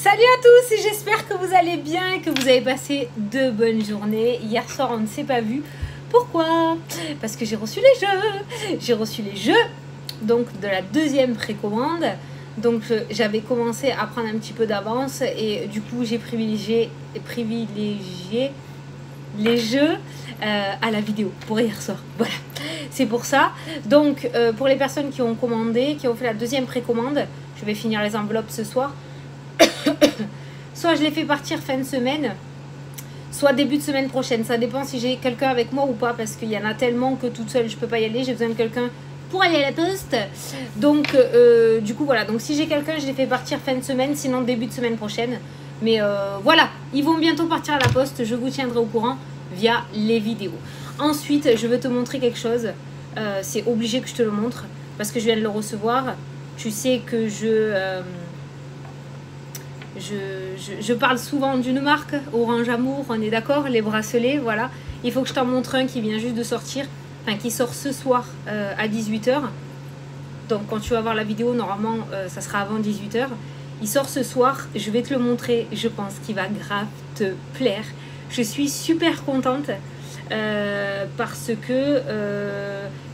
Salut à tous, j'espère que vous allez bien et que vous avez passé de bonnes journées. Hier soir, on ne s'est pas vu. Pourquoi? Parce que j'ai reçu les jeux. J'ai reçu les jeux donc de la deuxième précommande. Donc j'avais commencé à prendre un petit peu d'avance et du coup j'ai privilégié les jeux à la vidéo pour hier soir. Voilà, c'est pour ça. Donc pour les personnes qui ont commandé, qui ont fait la deuxième précommande, je vais finir les enveloppes ce soir. Soit je les fais partir fin de semaine, soit début de semaine prochaine. Ça dépend si j'ai quelqu'un avec moi ou pas, parce qu'il y en a tellement que toute seule je peux pas y aller. J'ai besoin de quelqu'un pour aller à la poste. Donc du coup voilà, donc si j'ai quelqu'un, je les fais partir fin de semaine, sinon début de semaine prochaine. Mais voilà, ils vont bientôt partir à la poste. Je vous tiendrai au courant via les vidéos. Ensuite, je veux te montrer quelque chose. C'est obligé que je te le montre parce que je viens de le recevoir. Tu sais que je parle souvent d'une marque, Orange Amour, on est d'accord, les bracelets, voilà. Il faut que je t'en montre un qui vient juste de sortir, enfin qui sort ce soir à 18 h. Donc quand tu vas voir la vidéo, normalement, ça sera avant 18 h. Il sort ce soir, je vais te le montrer, je pense qu'il va grave te plaire. Je suis super contente parce que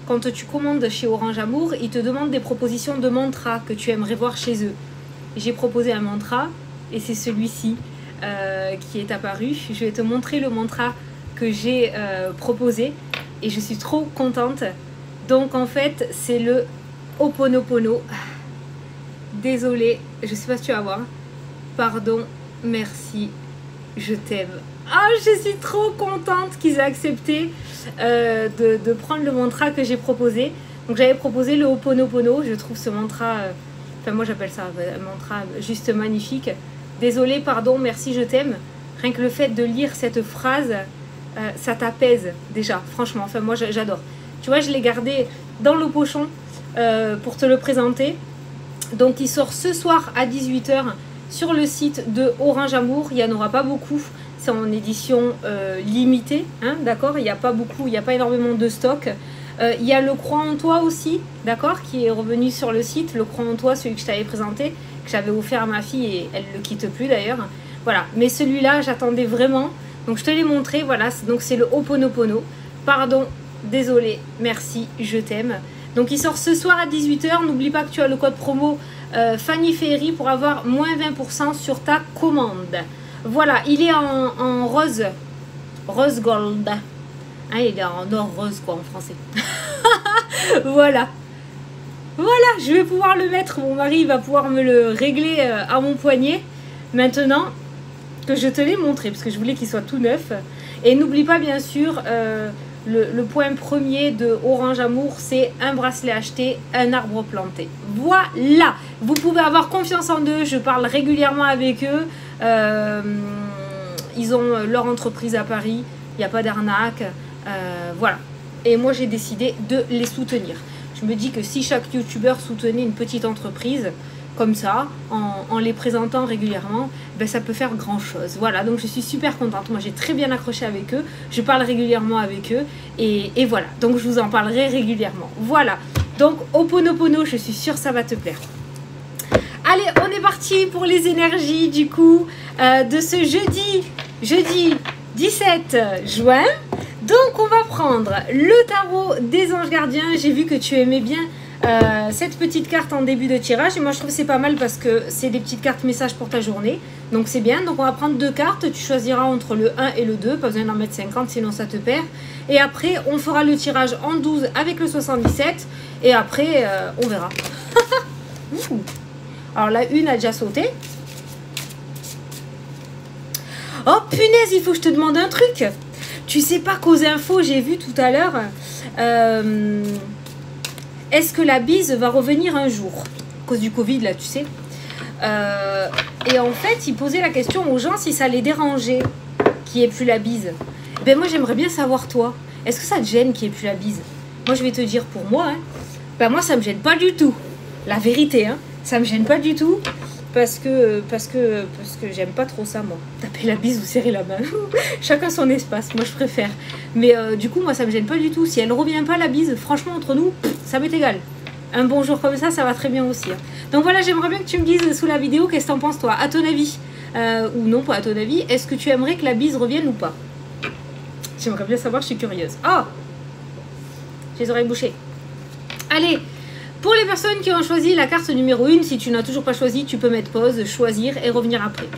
quand tu commandes chez Orange Amour, ils te demandent des propositions de mantras que tu aimerais voir chez eux. J'ai proposé un mantra et c'est celui-ci qui est apparu. Je vais te montrer le mantra que j'ai proposé et je suis trop contente. Donc en fait, c'est le Ho'oponopono. Désolée, je sais pas si tu vas voir. Pardon, merci, je t'aime. Ah, je suis trop contente qu'ils aient accepté de prendre le mantra que j'ai proposé. Donc j'avais proposé le Ho'oponopono. Je trouve ce mantra... Enfin, moi j'appelle ça un mantra juste magnifique. Désolée, pardon, merci, je t'aime. Rien que le fait de lire cette phrase, ça t'apaise déjà, franchement. Enfin, moi j'adore. Tu vois, je l'ai gardé dans le pochon pour te le présenter. Donc, il sort ce soir à 18 h sur le site de Orange Amour. Il n'y en aura pas beaucoup. C'est en édition limitée, hein, d'accord? Il n'y a pas beaucoup, il n'y a pas énormément de stock. Il y a le Croix en toi aussi, d'accord, qui est revenu sur le site. Le Croix en toi, celui que je t'avais présenté, que j'avais offert à ma fille et elle ne le quitte plus d'ailleurs. Voilà, mais celui-là, j'attendais vraiment. Donc je te l'ai montré, voilà, donc c'est le Ho'oponopono. Pardon, désolé, merci, je t'aime. Donc il sort ce soir à 18 h. N'oublie pas que tu as le code promo Fanny Ferry pour avoir moins 20% sur ta commande. Voilà, il est en rose gold. Ah, il est en or rose quoi en français. Voilà. Voilà, je vais pouvoir le mettre. Mon mari va pouvoir me le régler à mon poignet. Maintenant que je te l'ai montré, parce que je voulais qu'il soit tout neuf. Et n'oublie pas bien sûr, le point premier de Orange Amour, c'est un bracelet acheté, un arbre planté. Voilà. Vous pouvez avoir confiance en eux. Je parle régulièrement avec eux. Ils ont leur entreprise à Paris. Il n'y a pas d'arnaque. Voilà, et moi j'ai décidé de les soutenir. Je me dis que si chaque youtubeur soutenait une petite entreprise comme ça, en les présentant régulièrement, ben ça peut faire grand chose. Voilà, donc je suis super contente. Moi j'ai très bien accroché avec eux, je parle régulièrement avec eux et voilà, donc je vous en parlerai régulièrement. Voilà, donc Ho'oponopono, je suis sûre ça va te plaire. Allez, on est parti pour les énergies du coup de ce jeudi 17 juin. Donc on va prendre le tarot des anges gardiens. J'ai vu que tu aimais bien cette petite carte en début de tirage. Et moi je trouve que c'est pas mal parce que c'est des petites cartes messages pour ta journée. Donc c'est bien. Donc on va prendre deux cartes. Tu choisiras entre le 1 et le 2. Pas besoin d'en mettre 50 sinon ça te perd. Et après on fera le tirage en 12 avec le 77. Et après on verra. Alors la une a déjà sauté. Oh punaise, il faut que je te demande un truc. Tu sais pas qu'aux infos, j'ai vu tout à l'heure, est-ce que la bise va revenir un jour? À cause du Covid, là, tu sais. Et en fait, ils posaient la question aux gens si ça les dérangeait qu'il n'y ait plus la bise. Ben moi, j'aimerais bien savoir, toi, est-ce que ça te gêne qu'il n'y ait plus la bise? Moi, je vais te dire pour moi, hein, ben moi, ça me gêne pas du tout. La vérité, hein, ça me gêne pas du tout. Parce que j'aime pas trop ça, moi. Taper la bise ou serrer la main. Chacun son espace, moi je préfère. Mais du coup, moi ça me gêne pas du tout. Si elle revient pas la bise, franchement, entre nous, ça m'est égal. Un bonjour comme ça va très bien aussi. Hein. Donc voilà, j'aimerais bien que tu me dises sous la vidéo qu'est-ce que t'en penses toi, à ton avis. Ou non, pas à ton avis. Est-ce que tu aimerais que la bise revienne ou pas? J'aimerais bien savoir, je suis curieuse. Oh, j'ai les oreilles bouchées. Allez, pour les personnes qui ont choisi la carte numéro 1, si tu n'as toujours pas choisi, tu peux mettre pause, choisir et revenir après.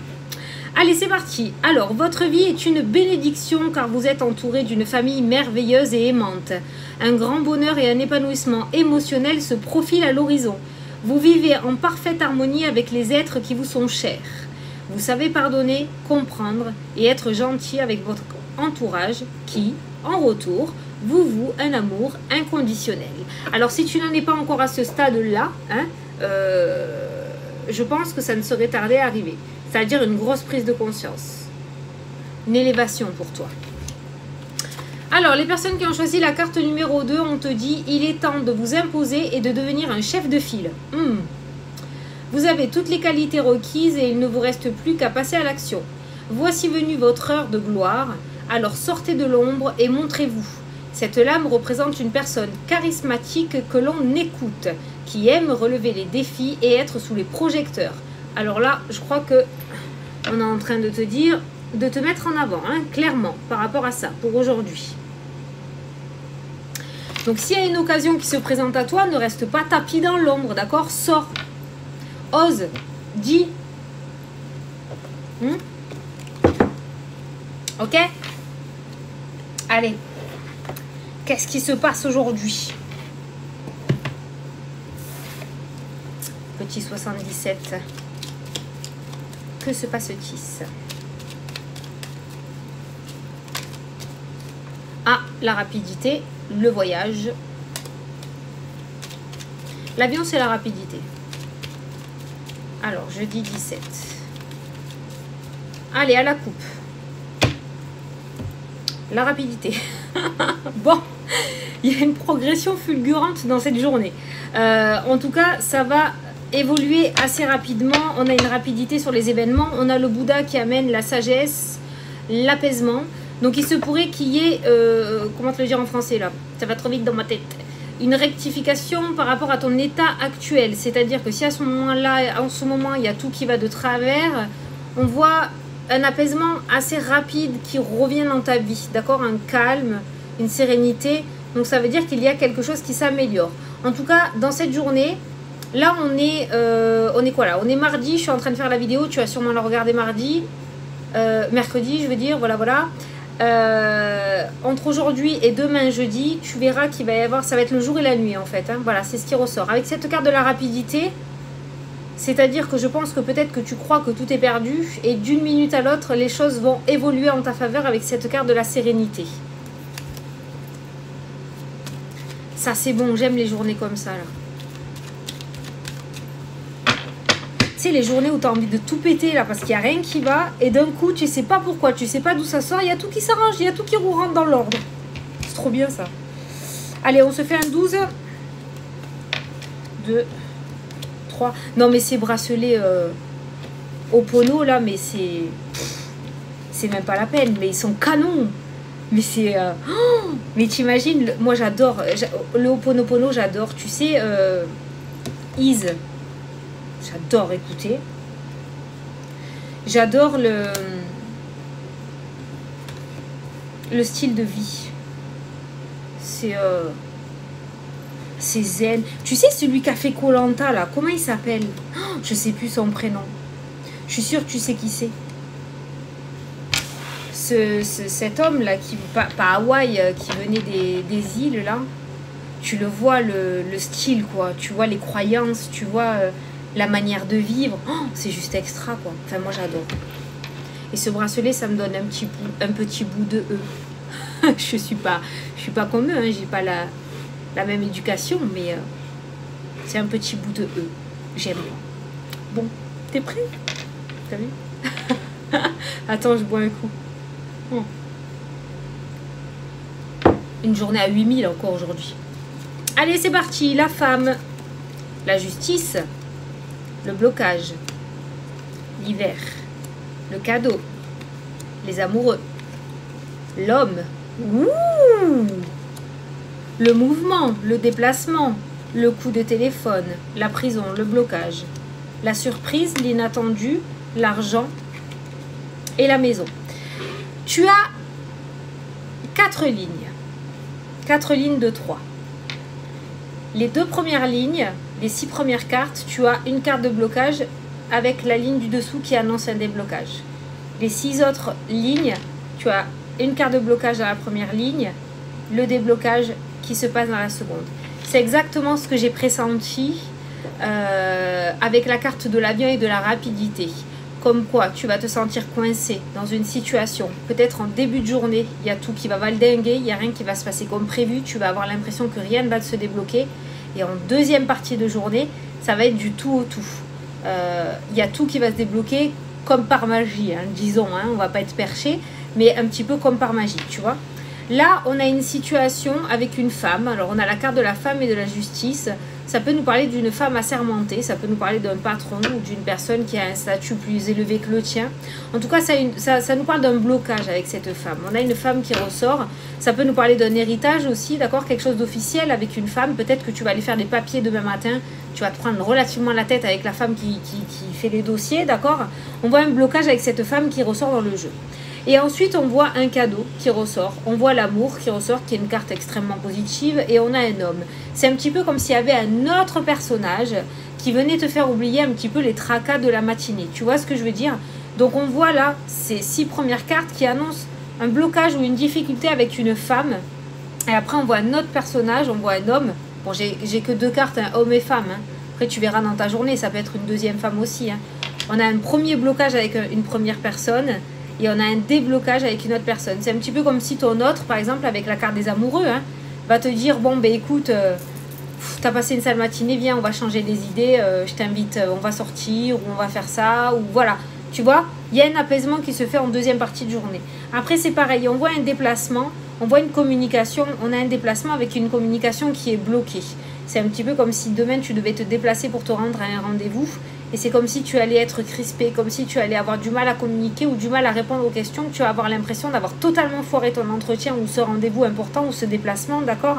Allez, c'est parti. Alors, votre vie est une bénédiction car vous êtes entouré d'une famille merveilleuse et aimante. Un grand bonheur et un épanouissement émotionnel se profilent à l'horizon. Vous vivez en parfaite harmonie avec les êtres qui vous sont chers. Vous savez pardonner, comprendre et être gentil avec votre entourage qui, en retour, vous voue un amour inconditionnel. Alors, si tu n'en es pas encore à ce stade-là, hein, je pense que ça ne serait tardé à arriver. C'est-à-dire une grosse prise de conscience. Une élévation pour toi. Alors, les personnes qui ont choisi la carte numéro 2, on te dit, il est temps de vous imposer et de devenir un chef de file. Vous avez toutes les qualités requises et il ne vous reste plus qu'à passer à l'action. Voici venue votre heure de gloire, alors sortez de l'ombre et montrez-vous. Cette lame représente une personne charismatique que l'on écoute, qui aime relever les défis et être sous les projecteurs. Alors là, je crois que on est en train de te dire, de te mettre en avant, hein, clairement, par rapport à ça, pour aujourd'hui. Donc, s'il y a une occasion qui se présente à toi, ne reste pas tapis dans l'ombre, d'accord? Sors, ose, dis. Ok? Allez, qu'est-ce qui se passe aujourd'hui? Petit 77. Que se passe-t-il? Ah, la rapidité, le voyage. L'avion, c'est la rapidité. Alors, jeudi 17. Allez, à la coupe. La rapidité. Bon, il y a une progression fulgurante dans cette journée. En tout cas, ça va évoluer assez rapidement. On a une rapidité sur les événements. On a le Bouddha qui amène la sagesse, l'apaisement. Donc il se pourrait qu'il y ait, comment te le dire en français là, ça va trop vite dans ma tête, une rectification par rapport à ton état actuel. C'est-à-dire que si à ce moment-là, en ce moment, il y a tout qui va de travers, on voit un apaisement assez rapide qui revient dans ta vie, d'accord? Un calme, une sérénité. Donc ça veut dire qu'il y a quelque chose qui s'améliore. En tout cas, dans cette journée, là on est quoi là? On est mardi, je suis en train de faire la vidéo, tu vas sûrement la regarder mardi, mercredi je veux dire, voilà. Entre aujourd'hui et demain jeudi, tu verras qu'il va y avoir, ça va être le jour et la nuit en fait, hein. Voilà, c'est ce qui ressort. Avec cette carte de la rapidité, c'est-à-dire que je pense que peut-être que tu crois que tout est perdu et d'une minute à l'autre, les choses vont évoluer en ta faveur avec cette carte de la sérénité. Ça c'est bon, j'aime les journées comme ça là. Tu sais, les journées où tu as envie de tout péter là parce qu'il n'y a rien qui va et d'un coup tu sais pas pourquoi, tu sais pas d'où ça sort, il y a tout qui s'arrange, il y a tout qui rentre dans l'ordre. C'est trop bien ça. Allez, on se fait un 12. 2, 3. Non mais ces bracelets au pono là, mais c'est même pas la peine, mais ils sont canons. Mais c'est... oh, mais t'imagines, moi j'adore, le Ho'oponopono j'adore, tu sais, Ease. J'adore écouter. J'adore le style de vie. C'est zen. Tu sais celui qui a fait Koh Lanta là, comment il s'appelle? Oh, je sais plus son prénom. Je suis sûre que tu sais qui c'est. Cet homme là qui pas Hawaï, qui venait des îles là. Tu le vois le style quoi. Tu vois les croyances. Tu vois la manière de vivre, oh, c'est juste extra quoi. Enfin moi j'adore. Et ce bracelet ça me donne un petit bout de eux. je suis pas comme eux, hein. J'ai pas la même éducation, mais c'est un petit bout de eux. J'aime. Bon, t'es prêt? T'as vu? Attends, je bois un coup. Oh. Une journée à 8000 encore aujourd'hui. Allez, c'est parti. La femme, la justice, le blocage, l'hiver, le cadeau, les amoureux, l'homme, le mouvement, le déplacement, le coup de téléphone, la prison, le blocage, la surprise, l'inattendu, l'argent et la maison. Tu as 4 lignes. 4 lignes de 3. Les 2 premières lignes, les 6 premières cartes, tu as une carte de blocage avec la ligne du dessous qui annonce un déblocage. Les 6 autres lignes, tu as une carte de blocage dans la première ligne, le déblocage qui se passe dans la seconde. C'est exactement ce que j'ai pressenti avec la carte de l'avion et de la rapidité. Comme quoi, tu vas te sentir coincé dans une situation. Peut-être en début de journée, il y a tout qui va valdinguer, il n'y a rien qui va se passer comme prévu. Tu vas avoir l'impression que rien ne va se débloquer. Et en deuxième partie de journée, ça va être du tout au tout. Il y a tout qui va se débloquer comme par magie, hein, disons. Hein, on ne va pas être perché, mais un petit peu comme par magie, tu vois. Là, on a une situation avec une femme. Alors, on a la carte de la femme et de la justice. Ça peut nous parler d'une femme assermentée. Ça peut nous parler d'un patron ou d'une personne qui a un statut plus élevé que le tien. En tout cas, ça nous parle d'un blocage avec cette femme. On a une femme qui ressort. Ça peut nous parler d'un héritage aussi, d'accord? Quelque chose d'officiel avec une femme. Peut-être que tu vas aller faire des papiers demain matin. Tu vas te prendre relativement la tête avec la femme qui fait les dossiers, d'accord? On voit un blocage avec cette femme qui ressort dans le jeu. Et ensuite, on voit un cadeau qui ressort. On voit l'amour qui ressort, qui est une carte extrêmement positive. Et on a un homme. C'est un petit peu comme s'il y avait un autre personnage qui venait te faire oublier un petit peu les tracas de la matinée. Tu vois ce que je veux dire? Donc, on voit là ces 6 premières cartes qui annoncent un blocage ou une difficulté avec une femme. Et après, on voit un autre personnage, on voit un homme. Bon, j'ai que 2 cartes, hein, homme et femme. Hein. Après, tu verras dans ta journée, ça peut être une deuxième femme aussi. Hein. On a un premier blocage avec une première personne. Et on a un déblocage avec une autre personne. C'est un petit peu comme si ton autre, par exemple, avec la carte des amoureux, hein, va te dire, bon, ben écoute, t'as passé une sale matinée, viens, on va changer des idées, je t'invite, on va sortir, ou on va faire ça, ou voilà. Tu vois, il y a un apaisement qui se fait en deuxième partie de journée. Après, c'est pareil, on voit un déplacement, on voit une communication, on a un déplacement avec une communication qui est bloquée. C'est un petit peu comme si demain, tu devais te déplacer pour te rendre à un rendez-vous. Et c'est comme si tu allais être crispé, comme si tu allais avoir du mal à communiquer ou du mal à répondre aux questions. Tu vas avoir l'impression d'avoir totalement foiré ton entretien ou ce rendez-vous important ou ce déplacement, d'accord?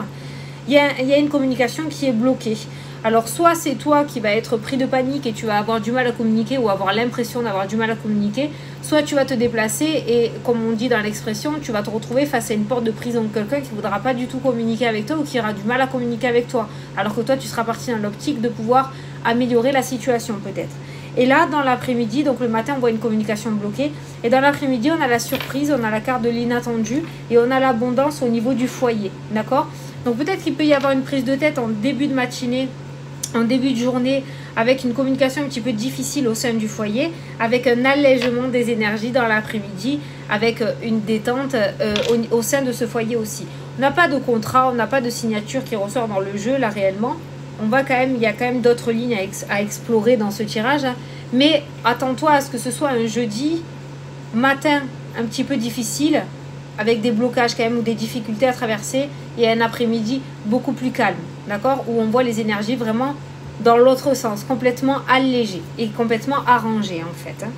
Il y a une communication qui est bloquée. Alors, soit c'est toi qui vas être pris de panique et tu vas avoir du mal à communiquer ou avoir l'impression d'avoir du mal à communiquer, soit tu vas te déplacer et, comme on dit dans l'expression, tu vas te retrouver face à une porte de prison de quelqu'un qui ne voudra pas du tout communiquer avec toi ou qui aura du mal à communiquer avec toi. Alors que toi, tu seras parti dans l'optique de pouvoir améliorer la situation peut-être. Et là, dans l'après-midi, donc le matin, on voit une communication bloquée. Et dans l'après-midi, on a la surprise, on a la carte de l'inattendu et on a l'abondance au niveau du foyer. D'accord? Donc peut-être qu'il peut y avoir une prise de tête en début de matinée, en début de journée, avec une communication un petit peu difficile au sein du foyer, avec un allègement des énergies dans l'après-midi, avec une détente au sein de ce foyer aussi. On n'a pas de contrat, on n'a pas de signature qui ressort dans le jeu là réellement. On va quand même, il y a quand même d'autres lignes à explorer dans ce tirage. Hein. Mais attends-toi à ce que ce soit un jeudi matin un petit peu difficile, avec des blocages quand même ou des difficultés à traverser, et un après-midi beaucoup plus calme, d'accord? Où on voit les énergies vraiment dans l'autre sens, complètement allégées et complètement arrangées en fait. Hein.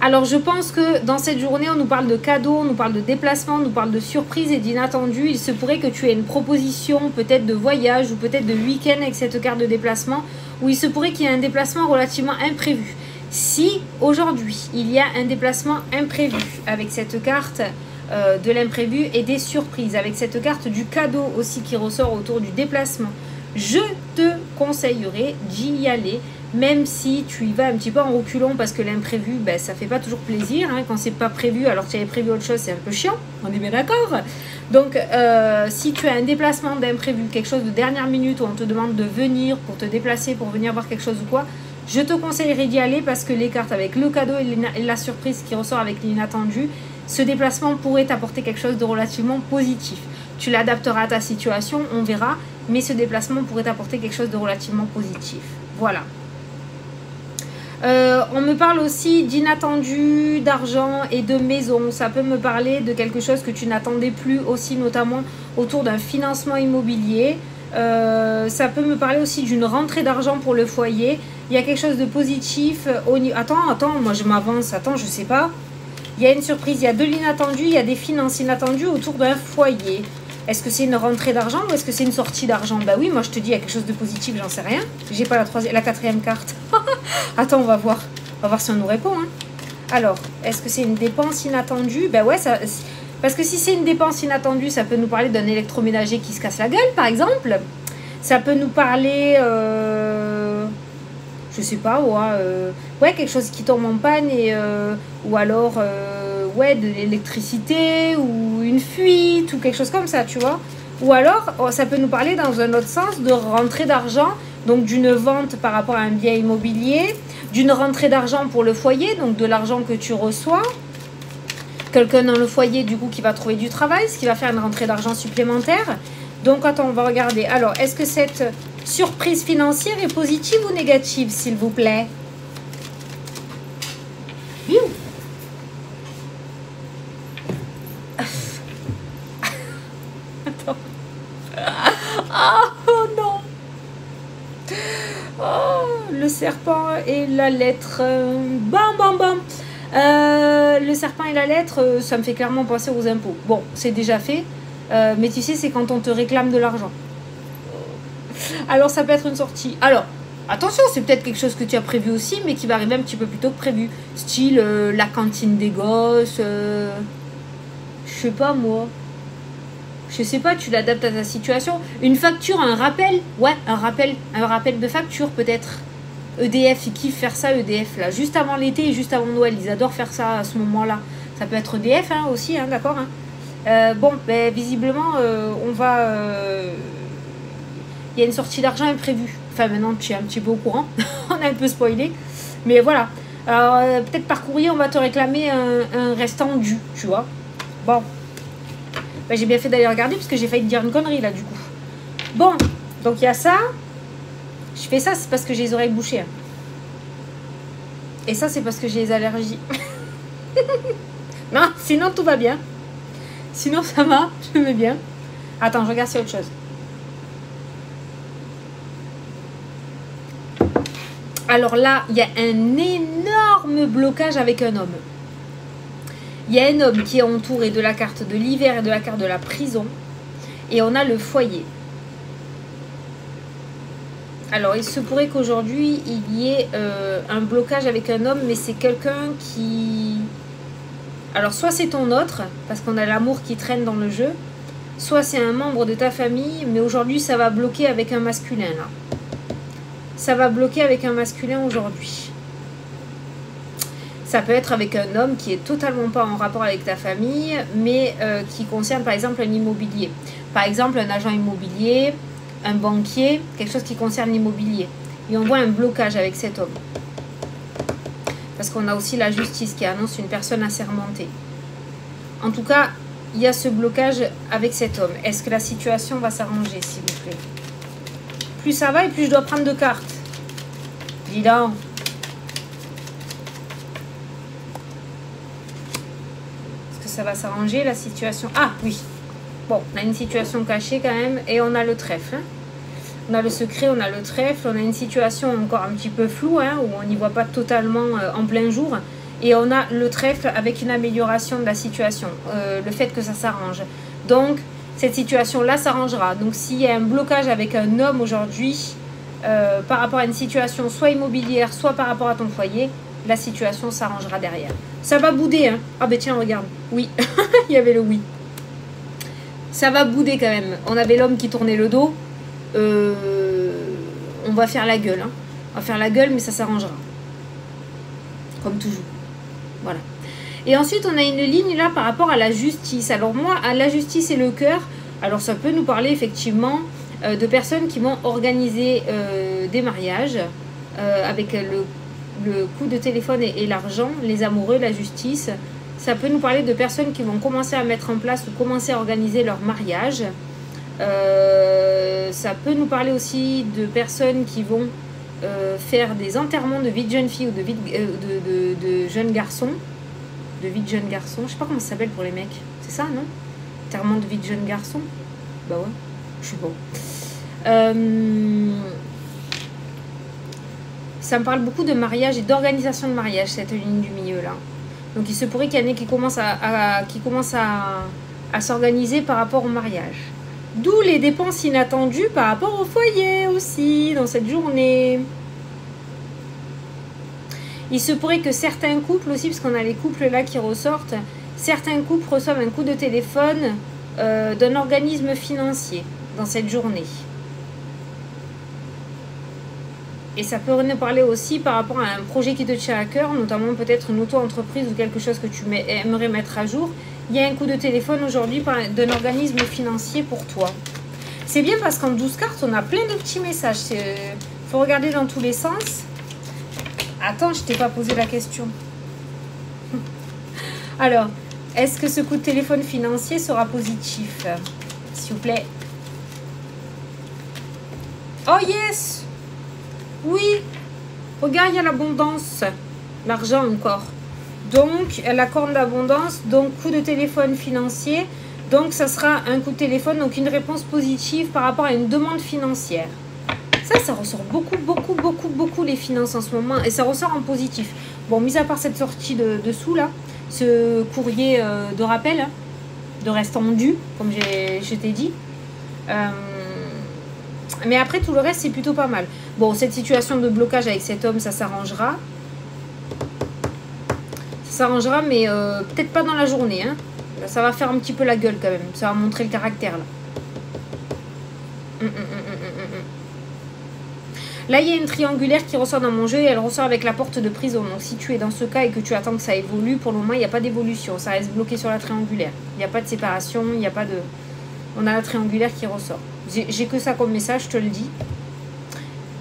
Alors je pense que dans cette journée, on nous parle de cadeaux, on nous parle de déplacement, on nous parle de surprises et d'inattendus. Il se pourrait que tu aies une proposition peut-être de voyage ou peut-être de week-end avec cette carte de déplacement, où il se pourrait qu'il y ait un déplacement relativement imprévu. Si aujourd'hui, il y a un déplacement imprévu avec cette carte de l'imprévu et des surprises, avec cette carte du cadeau aussi qui ressort autour du déplacement, je te conseillerais d'y aller, même si tu y vas un petit peu en reculons parce que l'imprévu, ben, ça fait pas toujours plaisir. Hein, quand c'est pas prévu, alors que tu avais prévu autre chose, c'est un peu chiant. On est bien d'accord. Donc, si tu as un déplacement d'imprévu, quelque chose de dernière minute où on te demande de venir pour te déplacer, pour venir voir quelque chose ou quoi, je te conseillerais d'y aller parce que les cartes avec le cadeau et la surprise qui ressort avec l'inattendu, ce déplacement pourrait t'apporter quelque chose de relativement positif. Tu l'adapteras à ta situation, on verra, mais ce déplacement pourrait t'apporter quelque chose de relativement positif. Voilà. On me parle aussi d'inattendu, d'argent et de maison. Ça peut me parler de quelque chose que tu n'attendais plus aussi, notamment autour d'un financement immobilier. Ça peut me parler aussi d'une rentrée d'argent pour le foyer. Il y a quelque chose de positif. Attends, moi je m'avance. Attends, je sais pas. Il y a une surprise, il y a de l'inattendu, il y a des finances inattendues autour d'un foyer. Est-ce que c'est une rentrée d'argent ou est-ce que c'est une sortie d'argent? Bah oui, moi je te dis, il y a quelque chose de positif, j'en sais rien. J'ai pas la quatrième carte. Attends, on va voir. On va voir si on nous répond. Hein. Alors, est-ce que c'est une dépense inattendue? Bah ouais, ça... Parce que si c'est une dépense inattendue, ça peut nous parler d'un électroménager qui se casse la gueule, par exemple. Ça peut nous parler... je sais pas, ouais, quelque chose qui tombe en panne et... ou alors... ouais, de l'électricité ou une fuite ou quelque chose comme ça, tu vois. Ou alors, ça peut nous parler dans un autre sens de rentrée d'argent, donc d'une vente par rapport à un bien immobilier, d'une rentrée d'argent pour le foyer, donc de l'argent que tu reçois. Quelqu'un dans le foyer, du coup, qui va trouver du travail, ce qui va faire une rentrée d'argent supplémentaire. Donc, attends, on va regarder. Alors, est-ce que cette surprise financière est positive ou négative, s'il vous plaît? Attends. Oh non. Oh, le serpent et la lettre. Bam, bam, bam. Le serpent et la lettre, ça me fait clairement penser aux impôts. Bon, c'est déjà fait. Mais tu sais, c'est quand on te réclame de l'argent. Alors, ça peut être une sortie. Alors, attention, c'est peut-être quelque chose que tu as prévu aussi, mais qui va arriver un petit peu plus tôt que prévu. Style, la cantine des gosses. Je sais pas, moi. Je sais pas, tu l'adaptes à ta situation. Une facture, un rappel. Ouais, un rappel de facture, peut-être. EDF, ils kiffent faire ça, EDF, là. Juste avant l'été et juste avant Noël. Ils adorent faire ça à ce moment-là. Ça peut être EDF, hein, aussi, hein, d'accord, hein. Bon, ben, visiblement, on va... Il y a une sortie d'argent imprévue. Enfin, maintenant, tu es un petit peu au courant. On a un peu spoilé. Mais voilà. Alors, peut-être par courrier, on va te réclamer un restant dû, tu vois. Bon. Ben, j'ai bien fait d'aller regarder, parce que j'ai failli te dire une connerie, là, du coup. Bon. Donc, il y a ça. Je fais ça, c'est parce que j'ai les oreilles bouchées. Hein. Et ça, c'est parce que j'ai les allergies. Non, sinon, tout va bien. Sinon, ça va. Je me mets bien. Attends, je regarde si y a autre chose. Alors là, il y a un énorme blocage avec un homme. Il y a un homme qui est entouré de la carte de l'hiver et de la carte de la prison. Et on a le foyer. Alors, il se pourrait qu'aujourd'hui, il y ait un blocage avec un homme, mais c'est quelqu'un qui... Alors, soit c'est ton autre, parce qu'on a l'amour qui traîne dans le jeu, soit c'est un membre de ta famille, mais aujourd'hui, ça va bloquer avec un masculin, là. Ça va bloquer avec un masculin aujourd'hui. Ça peut être avec un homme qui est totalement pas en rapport avec ta famille, mais qui concerne par exemple un immobilier. Par exemple, un agent immobilier, un banquier, quelque chose qui concerne l'immobilier. Et on voit un blocage avec cet homme. Parce qu'on a aussi la justice qui annonce une personne assermentée. En tout cas, il y a ce blocage avec cet homme. Est-ce que la situation va s'arranger, s'il vous plaît? Plus ça va et plus je dois prendre de cartes. Dis donc. Est-ce que ça va s'arranger, la situation? Ah, oui. Bon, on a une situation cachée quand même. Et on a le trèfle. Hein. On a le secret, on a le trèfle. On a une situation encore un petit peu floue, hein, où on n'y voit pas totalement en plein jour. Et on a le trèfle avec une amélioration de la situation. Le fait que ça s'arrange. Donc, cette situation-là s'arrangera. Donc, s'il y a un blocage avec un homme aujourd'hui, par rapport à une situation soit immobilière, soit par rapport à ton foyer, la situation s'arrangera derrière. Ça va bouder, hein. Ah ben tiens, regarde. Oui, il y avait le oui. Ça va bouder quand même. On avait l'homme qui tournait le dos. On va faire la gueule. Hein. On va faire la gueule, mais ça s'arrangera. Comme toujours. Voilà. Et ensuite, on a une ligne là par rapport à la justice. Alors moi, à la justice et le cœur, alors ça peut nous parler effectivement de personnes qui vont organiser des mariages avec le coup de téléphone et l'argent, les amoureux, la justice. Ça peut nous parler de personnes qui vont commencer à mettre en place ou commencer à organiser leur mariage. Ça peut nous parler aussi de personnes qui vont faire des enterrements de vie de jeune fille ou de jeunes garçons. De vie de jeune garçon. Je sais pas comment ça s'appelle pour les mecs. C'est ça, non? Enterrement de vie de jeune garçon. Bah ouais, je sais pas. Ça me parle beaucoup de mariage et d'organisation de mariage, cette ligne du milieu là. Donc il se pourrait qu'il y en ait qui commencent à s'organiser par rapport au mariage. D'où les dépenses inattendues par rapport au foyer aussi dans cette journée. Il se pourrait que certains couples aussi, parce qu'on a les couples là qui ressortent, certains couples reçoivent un coup de téléphone d'un organisme financier dans cette journée. Et ça peut nous parler aussi par rapport à un projet qui te tient à cœur, notamment peut-être une auto-entreprise ou quelque chose que tu aimerais mettre à jour. Il y a un coup de téléphone aujourd'hui d'un organisme financier pour toi. C'est bien parce qu'en 12 cartes, on a plein de petits messages. Il faut regarder dans tous les sens. Attends, je t'ai pas posé la question. Alors, est-ce que ce coup de téléphone financier sera positif? S'il vous plaît. Oh yes! Oui, regarde, il y a l'abondance, l'argent encore. Donc, la corne d'abondance, donc coup de téléphone financier. Donc, ça sera un coup de téléphone, donc une réponse positive par rapport à une demande financière. Ça ressort beaucoup les finances en ce moment. Et ça ressort en positif. Bon, mis à part cette sortie de dessous, là, ce courrier de rappel, hein, de reste en dû, comme je t'ai dit. Mais après, tout le reste, c'est plutôt pas mal. Bon, cette situation de blocage avec cet homme, ça s'arrangera. Ça s'arrangera, mais peut-être pas dans la journée. Hein. Ça va faire un petit peu la gueule quand même. Ça va montrer le caractère, là. Là, il y a une triangulaire qui ressort dans mon jeu et elle ressort avec la porte de prison. Donc, si tu es dans ce cas et que tu attends que ça évolue, pour le moment, il n'y a pas d'évolution. Ça reste bloqué sur la triangulaire. Il n'y a pas de séparation, il n'y a pas de... On a la triangulaire qui ressort. J'ai que ça comme message, je te le dis.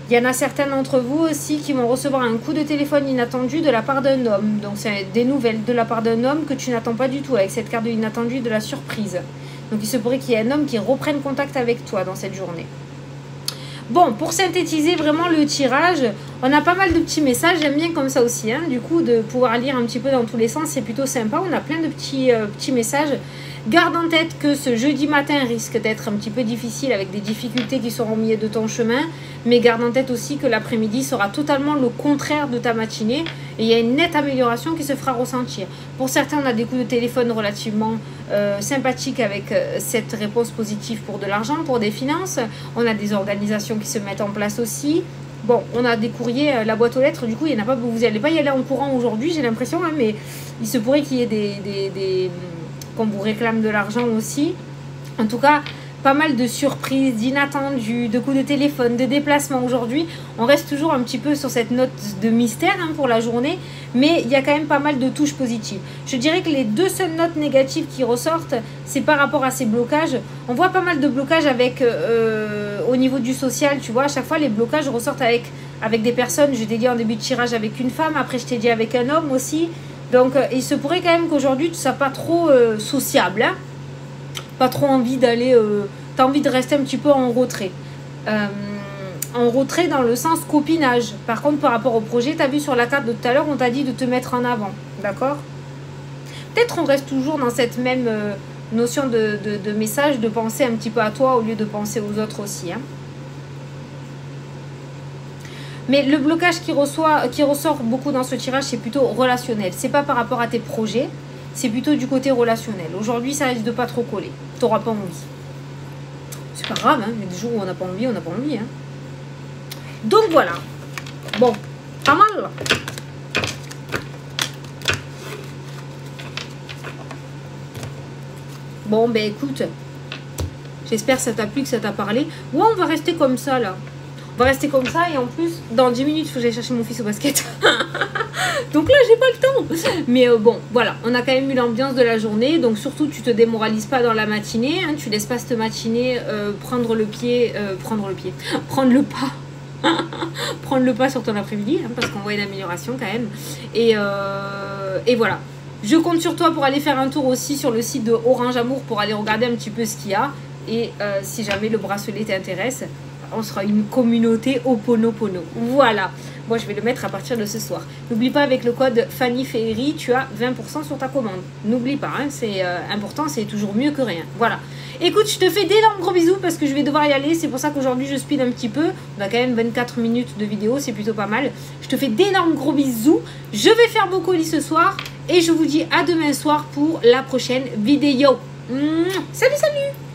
Il y en a certains d'entre vous aussi qui vont recevoir un coup de téléphone inattendu de la part d'un homme. Donc, c'est des nouvelles de la part d'un homme que tu n'attends pas du tout avec cette carte de inattendu de la surprise. Donc, il se pourrait qu'il y ait un homme qui reprenne contact avec toi dans cette journée. Bon, pour synthétiser vraiment le tirage, on a pas mal de petits messages. J'aime bien comme ça aussi. Hein. Du coup, de pouvoir lire un petit peu dans tous les sens, c'est plutôt sympa. On a plein de petits messages. Garde en tête que ce jeudi matin risque d'être un petit peu difficile avec des difficultés qui seront au milieu de ton chemin. Mais garde en tête aussi que l'après-midi sera totalement le contraire de ta matinée. Et il y a une nette amélioration qui se fera ressentir. Pour certains, on a des coups de téléphone relativement sympathiques avec cette réponse positive pour de l'argent, pour des finances. On a des organisations qui se mettent en place aussi. Bon, on a des courriers, la boîte aux lettres, du coup, il n'y en a pas, vous n'allez pas y aller en courant aujourd'hui, j'ai l'impression, hein, mais il se pourrait qu'il y ait qu'on vous réclame de l'argent aussi. En tout cas, pas mal de surprises, d'inattendus, de coups de téléphone, de déplacements aujourd'hui. On reste toujours un petit peu sur cette note de mystère hein, pour la journée, mais il y a quand même pas mal de touches positives. Je dirais que les deux seules notes négatives qui ressortent, c'est par rapport à ces blocages. On voit pas mal de blocages avec au niveau du social, tu vois. À chaque fois, les blocages ressortent avec des personnes. Je t'ai dit en début de tirage avec une femme, après je t'ai dit avec un homme aussi. Donc, il se pourrait quand même qu'aujourd'hui, tu ne sois pas trop sociable. Hein, pas trop envie d'aller... tu as envie de rester un petit peu en retrait. En retrait dans le sens copinage. Par contre, par rapport au projet, tu as vu sur la carte de tout à l'heure, on t'a dit de te mettre en avant. D'accord? Peut-être on reste toujours dans cette même notion de message, de penser un petit peu à toi au lieu de penser aux autres aussi. Hein. Mais le blocage qui ressort beaucoup dans ce tirage, c'est plutôt relationnel. C'est pas par rapport à tes projets, c'est plutôt du côté relationnel. Aujourd'hui, ça risque de pas trop coller. Tu n'auras pas envie. C'est pas grave, hein. Il y a des jours où on n'a pas envie, on n'a pas envie. Hein. Donc voilà. Bon, pas mal. Bon, ben écoute, j'espère que ça t'a plu, que ça t'a parlé. Ouais, on va rester comme ça, là. On va rester comme ça et en plus, dans 10 minutes, il faut que j'aille chercher mon fils au basket. Donc là, j'ai pas le temps. Mais bon, voilà, on a quand même eu l'ambiance de la journée. Donc surtout, tu te démoralises pas dans la matinée. Hein, tu laisses pas cette matinée prendre le pas. Prendre le pas sur ton après-midi, hein, parce qu'on voit une amélioration quand même. Et voilà. Je compte sur toi pour aller faire un tour aussi sur le site de Orange Amour pour aller regarder un petit peu ce qu'il y a. Et si jamais le bracelet t'intéresse, on sera une communauté Ho'oponopono. Voilà. Moi, je vais le mettre à partir de ce soir. N'oublie pas, avec le code Fanny Féerie, tu as 20% sur ta commande. N'oublie pas, hein, c'est important, c'est toujours mieux que rien. Voilà. Écoute, je te fais d'énormes gros bisous parce que je vais devoir y aller. C'est pour ça qu'aujourd'hui, je speed un petit peu. On a quand même 24 minutes de vidéo, c'est plutôt pas mal. Je te fais d'énormes gros bisous. Je vais faire beau colis ce soir. Et je vous dis à demain soir pour la prochaine vidéo. Salut, salut!